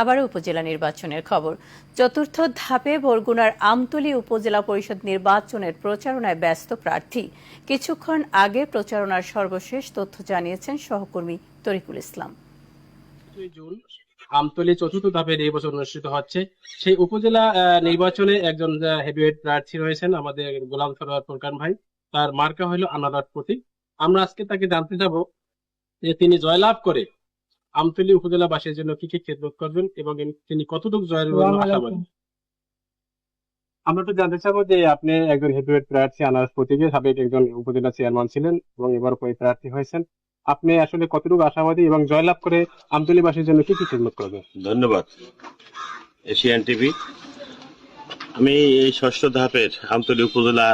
আবারও উপজেলা নির্বাচনের খবর। চতুর্থ ধাপে বরগুনার আমতলী উপজেলা পরিষদ নির্বাচনের প্রচারণায় ব্যস্ত প্রার্থী। কিছুক্ষণ আগে প্রচারণার সর্বশেষ তথ্য জানিয়েছেন সহকর্মী তরিকুল ইসলাম। জুন আমতলী চতুর্থ ধাপে নির্বাচন অনুষ্ঠিত হচ্ছে। সেই উপজেলা নির্বাচনে একজন হেভিওয়েট প্রার্থী রয়েছেন আমাদের গোলাম সরোয়ার ফোরকান ভাই। তার মার্কা হলো আনারস প্রতীক। আমরা আজকে তাকে জানতে যাব যে তিনি জয়লাভ করে আমতলী উপজেলাবাসীর জন্য কি কি খেদমত করবেন এবং তিনি কতটুকু জয়ের আশাবাদী। আমরা তো জানতে চাবো যে আপনি একজন হেভিওয়েট প্রার্থী আনারস প্রতীকে, সাবেক একজন উপজেলা চেয়ারম্যান ছিলেন এবং এবার প্রার্থী হয়েছেন। আপনি আসলে কতটুকু আশাবাদী এবং জয়লাভ করে আমতলীবাসীর জন্য কি কি খেদমত করবেন? ধন্যবাদ এশিয়ান টিভি। আমি এই ষষ্ঠ ধাপের আমতলী উপজেলা